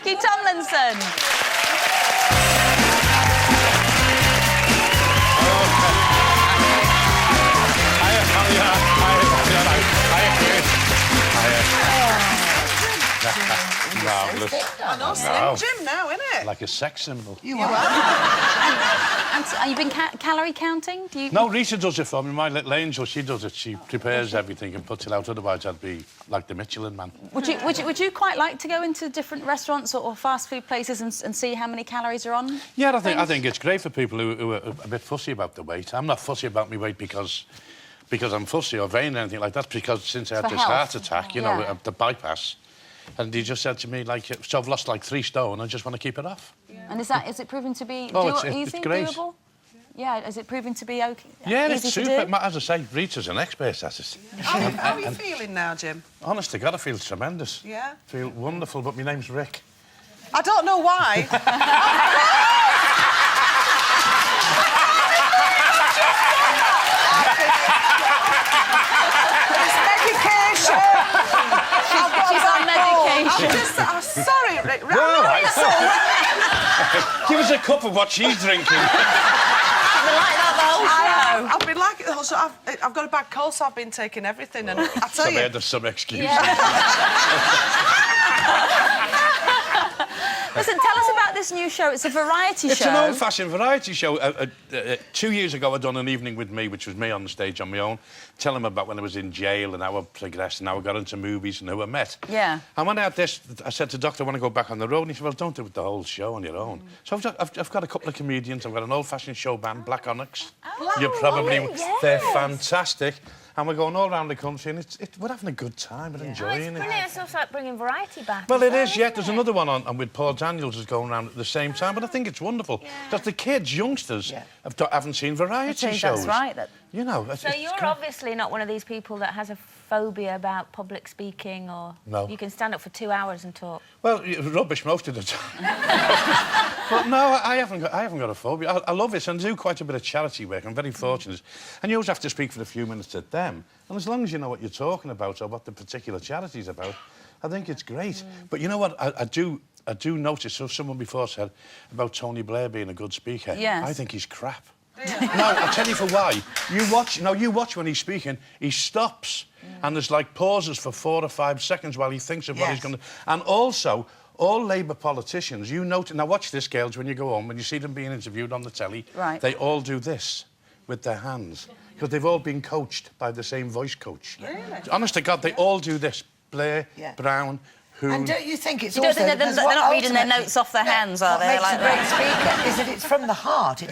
Ricky Tomlinson. Marvellous. I know, Slim Jim now, isn't it? Like a sex symbol. You are. And have you been calorie counting? Do you... No, Rita does it for me. My little angel, she does it. She prepares everything and puts it out. Otherwise, I'd be like the Michelin Man. Would you quite like to go into different restaurants or fast food places and see how many calories are on? Yeah, I think it's great for people who are a bit fussy about the weight. I'm not fussy about my weight because I'm fussy or vain or anything like that. Because since I had this heart attack, you know, the bypass, and he just said to me, like, so I've lost like 3 stone. I just want to keep it off. Yeah. And is it proving to be it's great. doable? Yeah, is it proving to be okay? Yeah, easy it's to super. do? As I say, Rita's an expert at it. How are you feeling now, Jim? Honest to God, I feel tremendous. Yeah? Feel wonderful, but my name's Rick. I don't know why. She's on medication. I'm sorry, Rick. Give us a cup of what she's drinking. I've been like it the whole show. I've got a bad cold, so I've been taking everything, and I tell you... There's some excuse. Listen, tell us about this new show. It's a variety show. It's an old-fashioned variety show. 2 years ago, I'd done An Evening with Me, which was me on the stage on my own, telling them about when I was in jail and how I progressed and how I got into movies and who I met. Yeah. And when I had this, I said to the doctor, I want to go back on the road. And he said, well, don't do the whole show on your own. So I've got a couple of comedians. I've got an old-fashioned show band, Black Onyx. They're fantastic. And we're going all around the country, and we're having a good time. We're enjoying it. Brilliant. It's also like bringing variety back. Well, it is, yeah. There's another one on with Paul Daniels is going around at the same time, but I think it's wonderful because the kids, youngsters, haven't seen variety shows. That's right. You know. So you're obviously not one of these people that has a phobia about public speaking, or you can stand up for 2 hours and talk. Well, rubbish most of the time. But no, I haven't got a phobia. I love it, and I do quite a bit of charity work. I'm very fortunate, and you always have to speak for a few minutes at them. And as long as you know what you're talking about or what the particular charity's about, I think it's great. But you know what? I do notice. So someone before said about Tony Blair being a good speaker. Yes. I think he's crap. No, I'll tell you for why. You watch when he's speaking, he stops, and there's like pauses for 4 or 5 seconds while he thinks of what he's going to... And also, all Labour politicians, you note... Now, watch this, girls, when you go home, when you see them being interviewed on the telly, they all do this with their hands, because they've all been coached by the same voice coach. Really? Honest to God, they all do this. Blair, Brown... And don't you think it's also... They're not reading their notes off their hands, are they? What makes a great speaker is that it's from the heart.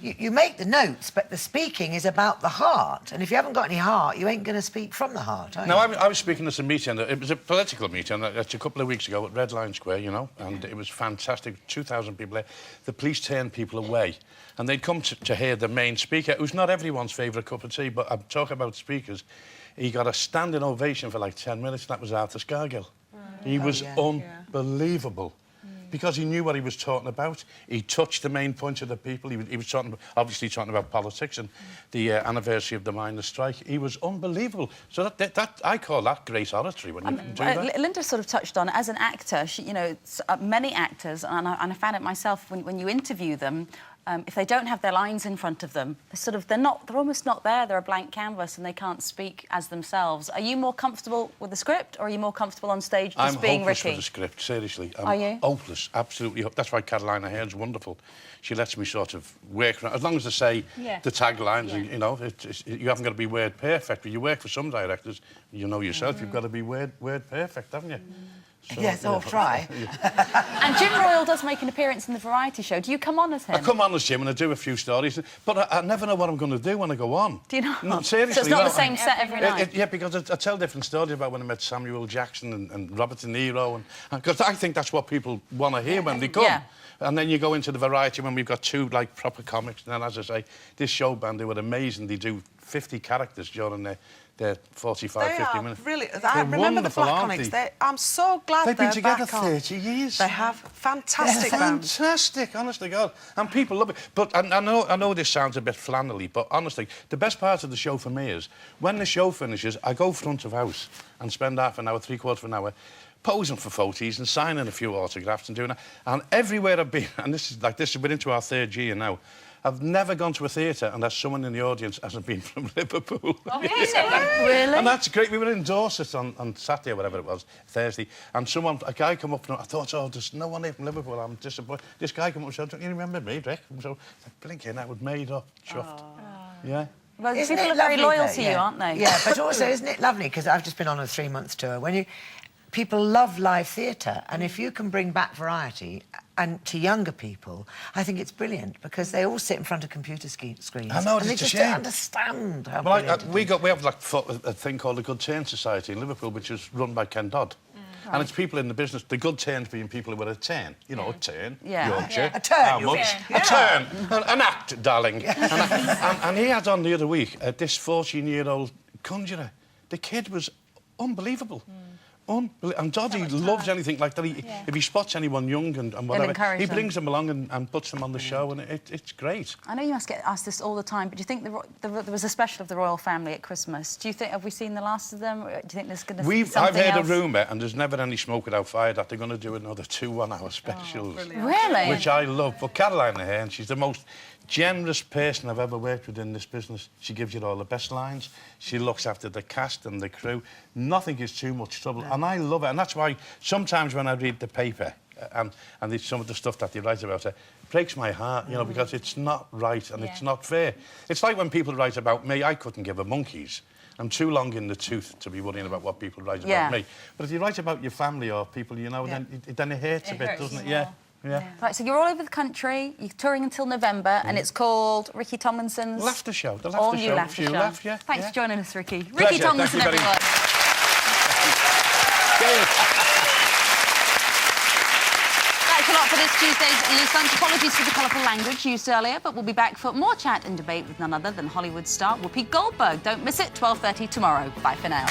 You make the notes, but the speaking is about the heart. And if you haven't got any heart, you ain't going to speak from the heart, are you? No, I was speaking at a meeting. It was a political meeting. It's a couple of weeks ago at Red Lion Square, you know, and it was fantastic. 2,000 people there. The police turned people away. And they'd come to hear the main speaker, who's not everyone's favourite cup of tea, but I'm talking about speakers. He got a standing ovation for like 10 minutes, and that was Arthur Scargill. He was unbelievable because he knew what he was talking about. He touched the main point of the people. He was obviously talking about politics and the anniversary of the miners' strike. He was unbelievable. So that I call that great oratory when you can do that. Linda sort of touched on it. As an actor, you know, many actors, and I found it myself when you interview them. If they don't have their lines in front of them, they're almost not there. They're a blank canvas and they can't speak as themselves. Are you more comfortable with the script, or are you more comfortable on stage just being Ricky? I'm hopeless with the script, seriously. Are you? Hopeless, absolutely. That's why Carolina Haird's wonderful. She lets me sort of work around, as long as they say the taglines, you know, you haven't got to be word perfect, but you work for some directors, you know yourself, you've got to be word perfect, haven't you? So, yes, I'll try. And Jim Royle does make an appearance in the variety show. Do you come on as him? I come on as Jim and I do a few stories, but I never know what I'm going to do when I go on. Do you know? No, seriously. So it's not the same set every night? Yeah, because I tell different stories about when I met Samuel Jackson and Robert De Niro, and because I think that's what people want to hear when they come. Yeah. And then you go into the variety when we've got 2, like, proper comics, and then, as I say, this show band, they were amazing. They do 50 characters during their 45, 50 minutes. Really, I remember the Black Onyx. I'm so glad they've been together back on. 30 years. They have. Fantastic band. Fantastic, honest to God. And people love it. But I know this sounds a bit flannelly, but honestly, the best part of the show for me is when the show finishes, I go front of house and spend half an hour, 3/4 of an hour posing for photos and signing a few autographs and doing that. And everywhere I've been, and this is we're into our 3rd year now, I've never gone to a theatre and there's someone in the audience hasn't been from Liverpool. Oh, really? And that's great. We were in Dorset on Saturday or whatever it was, Thursday, and a guy come up and I thought, oh, there's no one here from Liverpool, I'm disappointed. This guy come up and said, don't you remember me, Rick? And so, blinking, that was made up, chuffed. Yeah. Well, Isn't people it are very lovely loyal though? to you, aren't they? Yeah, but also, isn't it lovely? Because I've just been on a 3-month tour. People love live theatre, and if you can bring back variety and to younger people, I think it's brilliant because they all sit in front of computer screens. I know, and they it's a just shame. don't understand how Well, brilliant it is. we have like a thing called the Good Turn Society in Liverpool, which is run by Ken Dodd. And it's people in the business, the good turns being people who are a turn. You know, a turn, Yorkshire. A turn, How you're much? saying. A turn. An act, darling. And he had on the other week this 14-year-old conjurer. The kid was unbelievable. And Doddy loves anything like that. If he spots anyone young and whatever, he brings them along and puts them on the show, and it's great. I know you must get asked this all the time, but do you think there was a special of the royal family at Christmas? Do you think, have we seen the last of them? Or do you think there's going to be something I've heard else? a rumour, and there's never any smoke without fire, that they're going to do another 2 one-hour specials. Really? Which I love. But Caroline here, and she's the most generous person I've ever worked with in this business. She gives you all the best lines. She looks after the cast and the crew. Nothing is too much trouble, and I love it. And that's why sometimes when I read the paper and some of the stuff that they write about it breaks my heart, you know, because it's not right and it's not fair. It's like when people write about me, I couldn't give a monkey's. I'm too long in the tooth to be worrying about what people write about me. But if you write about your family or people, you know, then it hurts a bit, doesn't it? Yeah. Right, so you're all over the country, you're touring until November, and it's called Ricky Tomlinson's... Laughter Show. The All Laughter New Show. Laughter Show. Laugh, yeah. Thanks for joining us, Ricky. Pleasure. Ricky Tomlinson, Thank you very everyone. That's a lot for this Tuesday's Loose Lunch. Apologies for the colourful language used earlier, but we'll be back for more chat and debate with none other than Hollywood star Whoopi Goldberg. Don't miss it, 12:30 tomorrow. Bye for now.